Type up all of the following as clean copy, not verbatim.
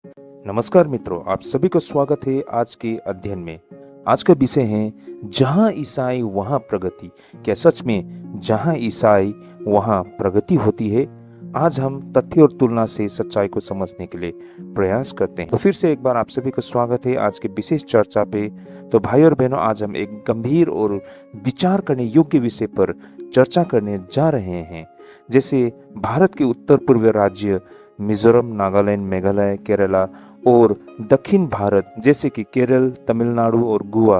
नमस्कार मित्रों, आप सभी को स्वागत है आज के अध्ययन में। आज का विषय है जहां ईसाई वहां प्रगति। क्या सच में जहां ईसाई वहां प्रगति होती है? आज हम तथ्य और तुलना से सच्चाई को समझने के लिए प्रयास करते हैं। तो फिर से एक बार आप सभी का स्वागत है आज के विशेष चर्चा पे। तो भाई और बहनों, आज हम एक गंभीर और विचार करने योग्य विषय पर चर्चा करने जा रहे हैं। जैसे भारत के उत्तर पूर्वी राज्य मिजोरम, नागालैंड, मेघालय, केरला और दक्षिण भारत जैसे कि केरल, तमिलनाडु और गोवा,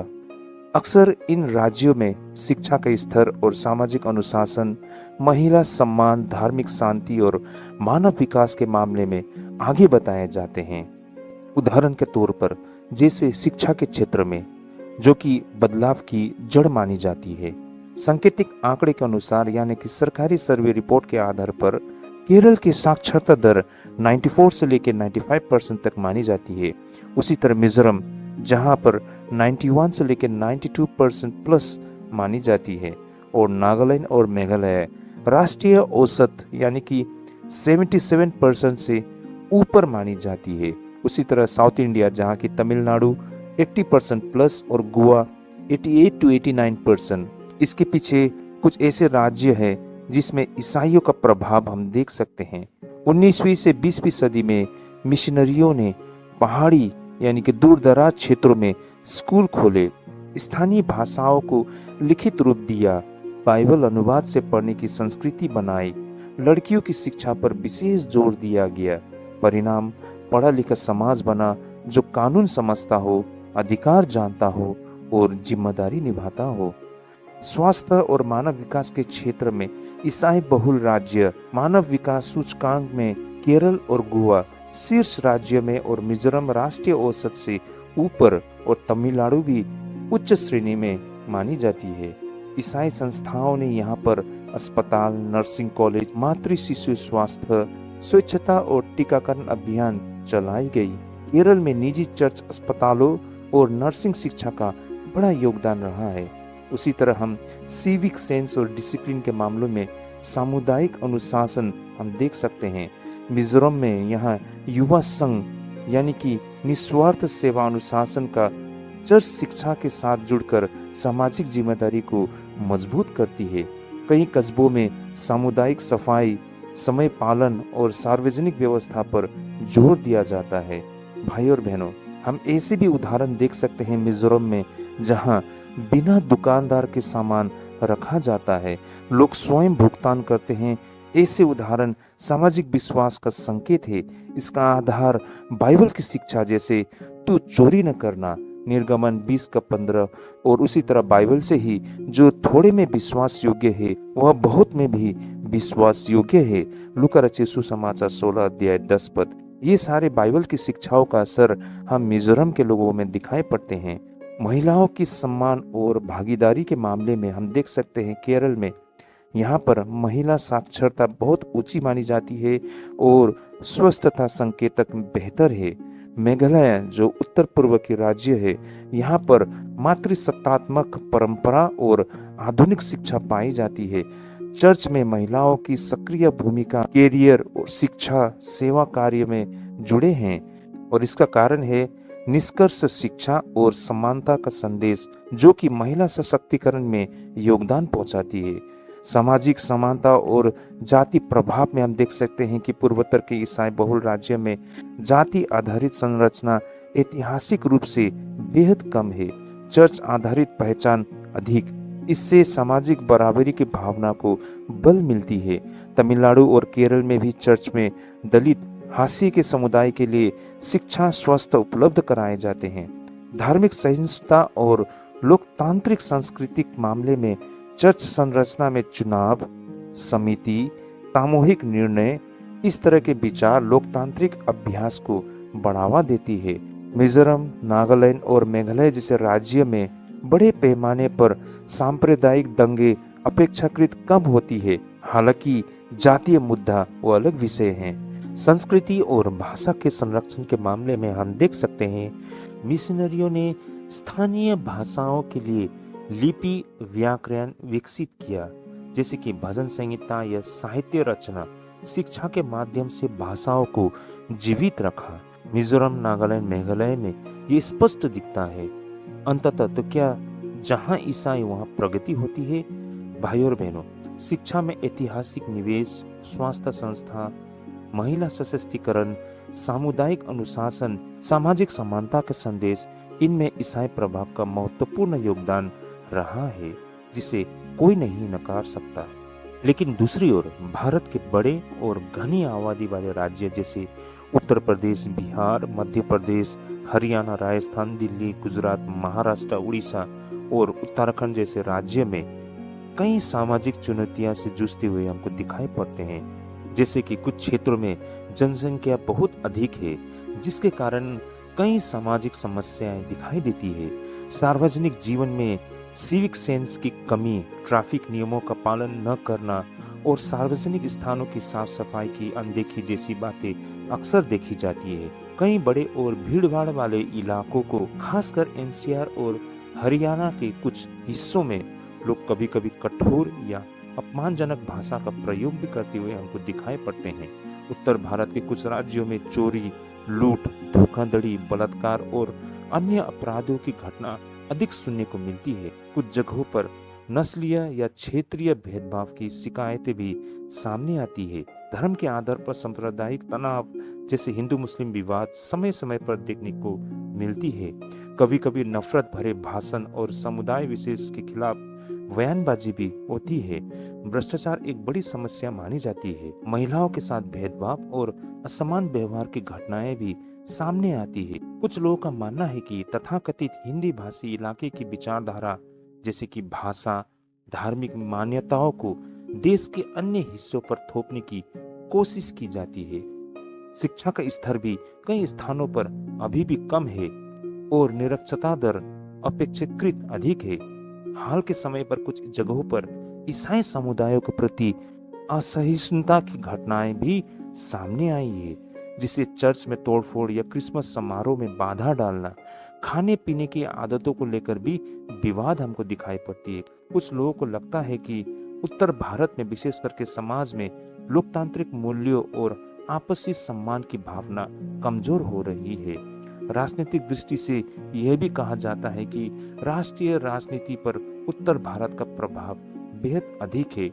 अक्सर इन राज्यों में शिक्षा का स्तर और सामाजिक अनुशासन, महिला सम्मान, धार्मिक शांति और मानव विकास के मामले में आगे बताए जाते हैं। उदाहरण के तौर पर जैसे शिक्षा के क्षेत्र में, जो कि बदलाव की जड़ मानी जाती है। सांकेतिक आंकड़े के अनुसार यानी कि सरकारी सर्वे रिपोर्ट के आधार पर केरल की साक्षरता दर 94 से लेकर 95% तक मानी जाती है। उसी तरह मिजोरम, जहां पर 91 से लेकर 92% प्लस मानी जाती है, और नागालैंड और मेघालय राष्ट्रीय औसत यानी कि 77% से ऊपर मानी जाती है। उसी तरह साउथ इंडिया, जहां की तमिलनाडु 80% प्लस और गोवा 88 to 89%। इसके पीछे कुछ ऐसे राज्य हैं जिसमें ईसाइयों का प्रभाव हम देख सकते हैं। 19वीं से 20वीं सदी में मिशनरियों ने पहाड़ी यानी कि दूर दराज क्षेत्रों में स्कूल खोले, स्थानीय भाषाओं को लिखित रूप दिया, बाइबल अनुवाद से पढ़ने की संस्कृति बनाई, लड़कियों की शिक्षा पर विशेष जोर दिया गया। परिणाम पढ़ा लिखा समाज बना जो कानून समझता हो, अधिकार जानता हो और जिम्मेदारी निभाता हो। स्वास्थ्य और मानव विकास के क्षेत्र में ईसाई बहुल राज्य मानव विकास सूचकांक में केरल और गोवा शीर्ष राज्य में, और मिजोरम राष्ट्रीय औसत से ऊपर और तमिलनाडु भी उच्च श्रेणी में मानी जाती है। ईसाई संस्थाओं ने यहाँ पर अस्पताल, नर्सिंग कॉलेज, मातृ शिशु स्वास्थ्य, स्वच्छता और टीकाकरण अभियान चलाई गई। केरल में निजी चर्च, अस्पतालों और नर्सिंग शिक्षा का बड़ा योगदान रहा है। उसी तरह हम सिविक सेंस और डिसिप्लिन के मामलों में सामुदायिक अनुशासन हम देख सकते हैं। मिजोरम में यहाँ युवा संघ यानी कि निस्वार्थ सेवा अनुशासन का चर्च शिक्षा के साथ जुड़कर सामाजिक जिम्मेदारी को मजबूत करती है। कई कस्बों में सामुदायिक सफाई, समय पालन और सार्वजनिक व्यवस्था पर जोर दिया जाता है। भाई और बहनों, हम ऐसे भी उदाहरण देख सकते हैं मिजोरम में, जहाँ बिना दुकानदार के सामान रखा जाता है, लोग स्वयं भुगतान करते हैं। ऐसे उदाहरण सामाजिक विश्वास का संकेत है। इसका आधार बाइबल की शिक्षा, जैसे तू चोरी न करना, निर्गमन 20:15, और उसी तरह बाइबल से ही जो थोड़े में विश्वास योग्य है वह बहुत में भी विश्वास योग्य है। लूका रचित सुसमाचार 16:10। ये सारे बाइबल की शिक्षाओं का असर हम मिजोरम के लोगों में दिखाई पड़ते हैं। महिलाओं की सम्मान और भागीदारी के मामले में हम देख सकते हैं केरल में, यहाँ पर महिला साक्षरता बहुत ऊंची मानी जाती है और स्वस्थता संकेतक बेहतर है। मेघालय, जो उत्तर पूर्व के राज्य है, यहाँ पर मातृसत्तात्मक परंपरा और आधुनिक शिक्षा पाई जाती है। चर्च में महिलाओं की सक्रिय भूमिका कैरियर और शिक्षा सेवा कार्य में जुड़े हैं, और इसका कारण है निष्कर्ष शिक्षा और समानता का संदेश, जो कि महिला सशक्तिकरण में योगदान पहुंचाती है। सामाजिक समानता और जाति प्रभाव में हम देख सकते हैं कि पूर्वोत्तर के ईसाई बहुल राज्य में जाति आधारित संरचना ऐतिहासिक रूप से बेहद कम है, चर्च आधारित पहचान अधिक। इससे सामाजिक बराबरी की भावना को बल मिलती है। तमिलनाडु और केरल में भी चर्च में दलित हाशिए के समुदाय के लिए शिक्षा, स्वास्थ्य उपलब्ध कराए जाते हैं। धार्मिक सहिष्णुता और लोकतांत्रिक सांस्कृतिक मामले में चर्च संरचना में चुनाव, समिति, सामूहिक निर्णय, इस तरह के विचार लोकतांत्रिक अभ्यास को बढ़ावा देती है। मिजोरम, नागालैंड और मेघालय जैसे राज्य में बड़े पैमाने पर सांप्रदायिक दंगे अपेक्षाकृत कम होती है। हालांकि जातीय मुद्दा वो अलग विषय है। संस्कृति और भाषा के संरक्षण के मामले में हम देख सकते हैं मिशनरियों ने स्थानीय भाषाओं के लिए लिपि व्याकरण विकसित किया, जैसे कि भजन संहिता या साहित्य रचना। शिक्षा के माध्यम से भाषाओं को जीवित रखा। मिजोरम, नागालैंड, मेघालय में ये स्पष्ट दिखता है। अंततः तो क्या, जहां ईसाई वहां प्रगति होती है। भाई और बहनों, शिक्षा में ऐतिहासिक निवेश, स्वास्थ्य संस्था, महिला सशक्तिकरण, सामुदायिक अनुशासन, सामाजिक समानता का संदेश, इनमें ईसाई प्रभाव का महत्वपूर्ण योगदान रहा है, जिसे कोई नहीं नकार सकता। लेकिन दूसरी ओर भारत के बड़े और घनी आबादी वाले राज्य जैसे उत्तर प्रदेश, बिहार, मध्य प्रदेश, हरियाणा, राजस्थान, दिल्ली, गुजरात, महाराष्ट्र, उड़ीसा और उत्तराखंड जैसे राज्य में कई सामाजिक चुनौतियां से जूझते हुए हमको दिखाई पड़ते हैं। जैसे कि कुछ क्षेत्रों में जनसंख्या बहुत अधिक है, जिसके कारण कई सामाजिक समस्याएं दिखाई देती है। सार्वजनिक जीवन में सिविक सेंस की कमी, ट्रैफिक नियमों का पालन न करना और सार्वजनिक स्थानों की साफ सफाई की अनदेखी जैसी बातें अक्सर देखी जाती है। कई बड़े और भीड़भाड़ वाले इलाकों को, खासकर एनसीआर और हरियाणा के कुछ हिस्सों में, लोग कभी कभी कठोर या अपमानजनक भाषा का प्रयोग भी करते हुए हमको दिखाई पड़ते हैं। उत्तर भारत के कुछ राज्यों में चोरी, लूट, धोखाधड़ी, बलात्कार और अन्य अपराधों की घटना अधिक सुनने को मिलती है। कुछ जगहों पर नस्लीय या क्षेत्रीय भेदभाव की शिकायतें भी सामने आती है। धर्म के आधार पर सांप्रदायिक तनाव जैसे हिंदू मुस्लिम विवाद समय समय पर देखने को मिलती है। कभी कभी नफरत भरे भाषण और समुदाय विशेष के खिलाफ बयानबाजी भी होती है। भ्रष्टाचार एक बड़ी समस्या मानी जाती है। महिलाओं के साथ भेदभाव और असमान व्यवहार की घटनाएं भी सामने आती है। कुछ लोगों का मानना है कि तथाकथित हिंदी भाषी इलाके की विचारधारा जैसे कि भाषा, धार्मिक मान्यताओं को देश के अन्य हिस्सों पर थोपने की कोशिश की जाती है। शिक्षा का स्तर भी कई स्थानों पर अभी भी कम है और निरक्षरता दर अपेक्षाकृत अधिक है। हाल के समय पर कुछ जगहों पर ईसाई समुदायों के प्रति असहिष्णुता की घटनाएं भी सामने आई है, जिसे चर्च में तोड़फोड़ या क्रिसमस समारोह में बाधा डालना, खाने पीने की आदतों को लेकर भी विवाद हमको दिखाई पड़ती है। कुछ लोगों को लगता है कि उत्तर भारत में विशेष करके समाज में लोकतांत्रिक मूल्यों और आपसी सम्मान की भावना कमजोर हो रही है। राजनीतिक दृष्टि से यह भी कहा जाता है कि राष्ट्रीय राजनीति पर उत्तर भारत का प्रभाव बेहद अधिक है।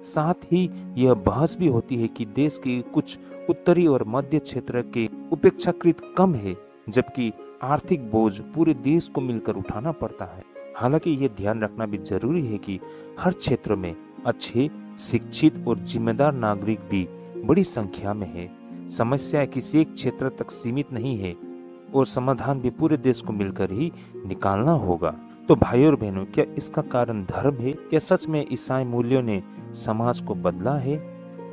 साथ ही यह बहस भी होती है कि देश के कुछ उत्तरी और मध्य क्षेत्र के अपेक्षाकृत कम है, जबकि आर्थिक बोझ पूरे देश को मिलकर उठाना पड़ता है। हालांकि यह ध्यान रखना भी जरूरी है कि हर क्षेत्र में अच्छे, शिक्षित और जिम्मेदार नागरिक भी बड़ी संख्या में है। समस्या किसी एक क्षेत्र तक सीमित नहीं है और समाधान भी पूरे देश को मिलकर ही निकालना होगा। तो भाइयों और बहनों, क्या इसका कारण धर्म है? क्या सच में ईसाई मूल्यों ने समाज को बदला है?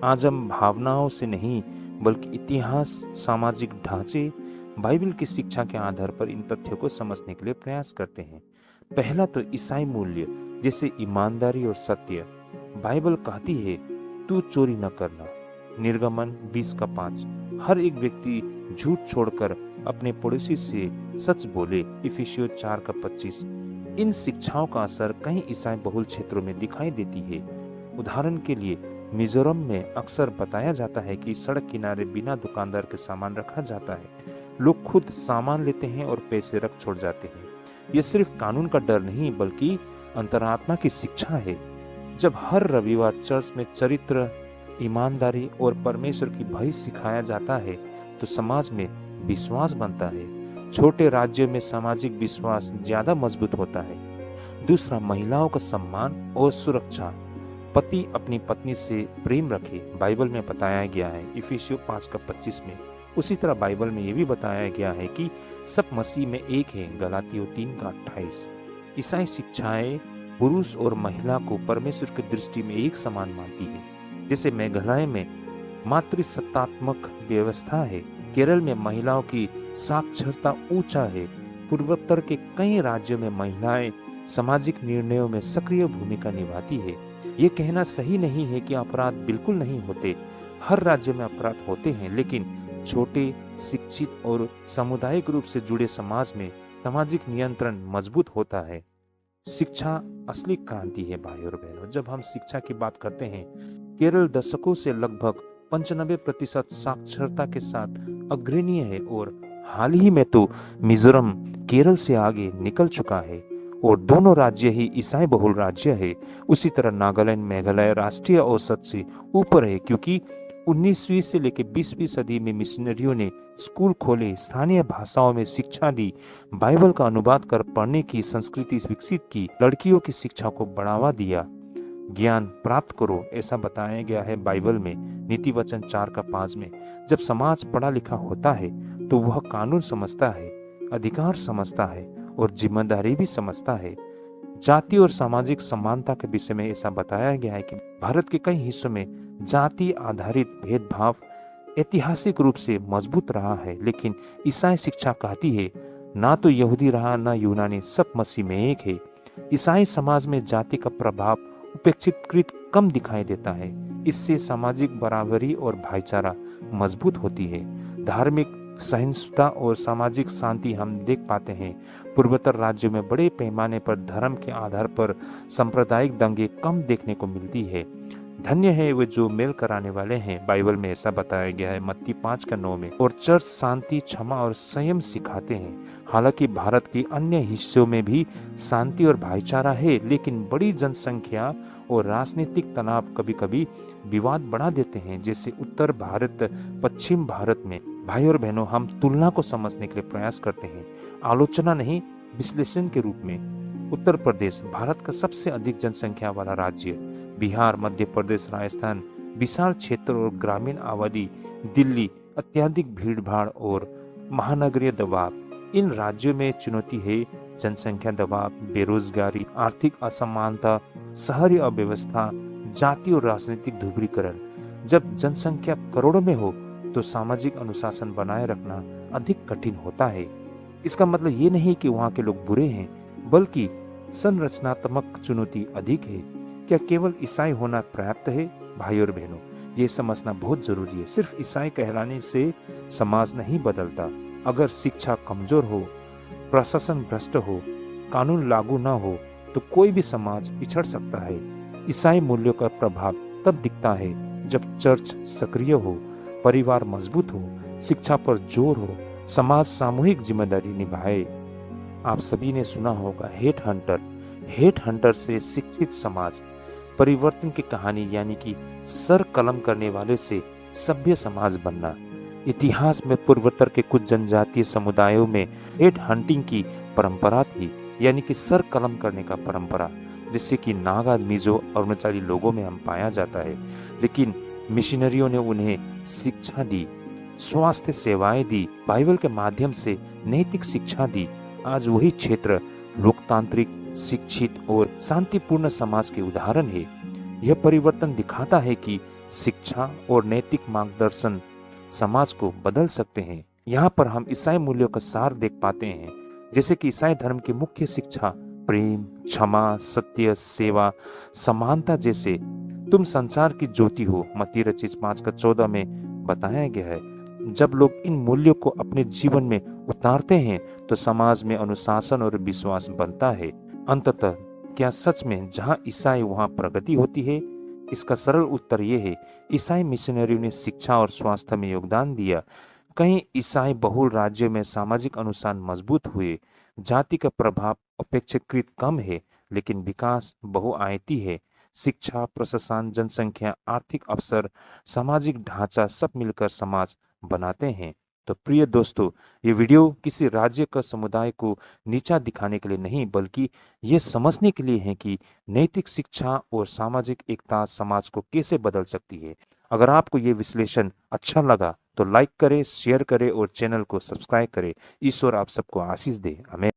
आज हम भावनाओं से नहीं बल्कि इतिहास, सामाजिक ढांचे, बाइबल की शिक्षा के आधार पर इन तथ्यों को समझने के लिए प्रयास करते हैं। पहला तो ईसाई मूल्य जैसे ईमानदारी और सत्य। बाइबल कहती है, तू चोरी न करना, निर्गमन 20:5। हर एक व्यक्ति झूठ छोड़कर अपने पड़ोसी से सच बोले, इफिसियों 4:25। इन शिक्षाओं का असर कई ईसाई बहुल क्षेत्रों में दिखाई देती है। उदाहरण के लिए मिजोरम में अक्सर बताया जाता है कि सड़क किनारे बिना दुकानदार के सामान रखा जाता है। लोग खुद सामान लेते हैं और पैसे रख छोड़ जाते हैं। यह सिर्फ कानून का डर नहीं बल्कि अंतरात्मा की शिक्षा है। जब हर रविवार चर्च में चरित्र, ईमानदारी और परमेश्वर की भय सिखाया जाता है तो समाज में विश्वास बनता है। छोटे राज्यों में सामाजिक विश्वास ज्यादा मजबूत होता है। दूसरा, महिलाओं का सम्मान और सुरक्षा। पति अपनी पत्नी से प्रेम रखे, बाइबल में बताया गया है, इफिसियों 5:25 में। उसी तरह बाइबल में यह भी बताया गया है कि सब मसीह में एक है, गलातियों 3:28। ईसाई शिक्षाएं पुरुष और महिला को परमेश्वर की दृष्टि में एक समान मानती है। जैसे मेघालय में मातृसत्तात्मक व्यवस्था है, केरल में महिलाओं की साक्षरता ऊंचा है, पूर्वोत्तर के कई राज्यों में महिलाएं सामाजिक निर्णयों में सक्रिय भूमिका निभाती है। ये कहना सही नहीं है कि अपराध बिल्कुल नहीं होते। हर राज्य में अपराध होते हैं, लेकिन छोटे, शिक्षित और सामुदायिक रूप से जुड़े समाज में सामाजिक नियंत्रण मजबूत होता है। शिक्षा असली क्रांति है भाई और बहनों। जब हम शिक्षा की बात करते हैं, केरल दशकों से लगभग 95% साक्षरता के साथ अग्रणी है और हाल ही में तो मिजोरम केरल से आगे निकल चुका है और दोनों राज्य ही ईसाई बहुल राज्य है। उसी तरह नागालैंड मेघालय राष्ट्रीय औसत से ऊपर है, क्योंकि 19वीं से लेकर 20वीं सदी में मिशनरियों ने स्कूल खोले, स्थानीय भाषाओं में शिक्षा दी, बाइबल का अनुवाद कर पढ़ने की संस्कृति विकसित की, लड़कियों की शिक्षा को बढ़ावा दिया। ज्ञान प्राप्त करो ऐसा बताया गया है बाइबल में, नीति वचन 4:5 में। जब समाज पढ़ा लिखा होता है तो वह कानून समझता है, अधिकार समझता है और जिम्मेदारी भी समझता है। जाति और सामाजिक समानता के विषय में ऐसा बताया गया है कि भारत के कई हिस्सों में जाति आधारित भेदभाव ऐतिहासिक रूप से मजबूत रहा है, लेकिन ईसाई शिक्षा कहती है ना तो यहूदी रहा ना यूनानी, सब मसीह में एक है। ईसाई समाज में जाति का प्रभाव उपेक्षितकृत कम दिखाई देता है। इससे सामाजिक बराबरी और भाईचारा मजबूत होती है। धार्मिक सहिष्णुता और सामाजिक शांति हम देख पाते हैं। पूर्वोत्तर राज्यों में बड़े पैमाने पर धर्म के आधार पर सांप्रदायिक दंगे कम देखने को मिलती है। धन्य है वे जो मेल कराने वाले हैं, बाइबल में ऐसा बताया गया है मत्ती 5:9 में। और चर्च शांति, क्षमा और संयम सिखाते हैं। हालांकि भारत के अन्य हिस्सों में भी शांति और भाईचारा है, लेकिन बड़ी जनसंख्या और राजनीतिक तनाव कभी कभी विवाद बढ़ा देते हैं, जैसे उत्तर भारत, पश्चिम भारत में। भाई और बहनों, हम तुलना को समझने के लिए प्रयास करते हैं, आलोचना नहीं, विश्लेषण के रूप में। उत्तर प्रदेश भारत का सबसे अधिक जनसंख्या वाला राज्य, बिहार, मध्य प्रदेश, राजस्थान विशाल क्षेत्र और ग्रामीण आबादी, दिल्ली अत्यधिक भीड़भाड़ और महानगरीय दबाव। इन राज्यों में चुनौती है जनसंख्या दबाव, बेरोजगारी, आर्थिक असमानता, शहरी अव्यवस्था, जाति और राजनीतिक ध्रुवीकरण। जब जनसंख्या करोड़ों में हो तो सामाजिक अनुशासन बनाए रखना अधिक कठिन होता है। इसका मतलब ये नहीं कि वहाँ के लोग बुरे हैं, बल्कि संरचनात्मक चुनौती अधिक है। क्या केवल ईसाई होना पर्याप्त है? भाई और बहनों, ये समझना बहुत जरूरी है। सिर्फ ईसाई कहलाने से समाज नहीं बदलता। अगर शिक्षा कमजोर हो, प्रशासन भ्रष्ट हो, कानून लागू न हो तो कोई भी समाज पिछड़ सकता है। ईसाई मूल्यों का प्रभाव तब दिखता है जब चर्च सक्रिय हो, परिवार मजबूत हो, शिक्षा पर जोर हो, समाज सामूहिक जिम्मेदारी निभाए। आप सभी ने सुना होगा हेट हंटर से शिक्षित समाज, परिवर्तन की कहानी, यानी कि सर कलम करने वाले से सभ्य समाज बनना। इतिहास में पूर्वोत्तर के कुछ जनजातीय समुदायों में हेट हंटिंग की परंपरा थी, यानी कि सर कलम करने का परंपरा, जिससे कि नागा, मिजो और अरुणाचली लोगों में हम पाया जाता है। लेकिन मिशनरियों ने उन्हें शिक्षा दी, स्वास्थ्य सेवाएं दी, बाइबल के माध्यम से नैतिक शिक्षा दी। आज वही क्षेत्र लोकतांत्रिक, शिक्षित और शांतिपूर्ण समाज के उदाहरण है। यह परिवर्तन दिखाता है कि शिक्षा और नैतिक मार्गदर्शन समाज को बदल सकते हैं। यहाँ पर हम ईसाई मूल्यों का सार देख पाते हैं, जैसे कि ईसाई धर्म की मुख्य शिक्षा प्रेम, क्षमा, सत्य, सेवा, समानता जैसे तुम संसार की ज्योति हो, मत्ती रचित 5:14 में बताया गया है। जब लोग इन मूल्यों को अपने जीवन में उतारते हैं तो समाज में अनुशासन और विश्वास बनता है। अंततः क्या सच में जहाँ ईसाई वहाँ प्रगति होती है? इसका सरल उत्तर ये है, ईसाई मिशनरियों ने शिक्षा और स्वास्थ्य में योगदान दिया। कई ईसाई बहुल राज्यों में सामाजिक अनुशासन मजबूत हुए। जाति का प्रभाव अपेक्षाकृत कम है, लेकिन विकास बहुआयती है। शिक्षा, प्रशासन, जनसंख्या, आर्थिक अवसर, सामाजिक ढांचा सब मिलकर समाज बनाते हैं। तो प्रिय दोस्तों, ये वीडियो किसी राज्य का समुदाय को नीचा दिखाने के लिए नहीं, बल्कि ये समझने के लिए है कि नैतिक शिक्षा और सामाजिक एकता समाज को कैसे बदल सकती है। अगर आपको ये विश्लेषण अच्छा लगा तो लाइक करें, शेयर करें और चैनल को सब्सक्राइब करें। ईश्वर आप सबको आशीष दे। हमें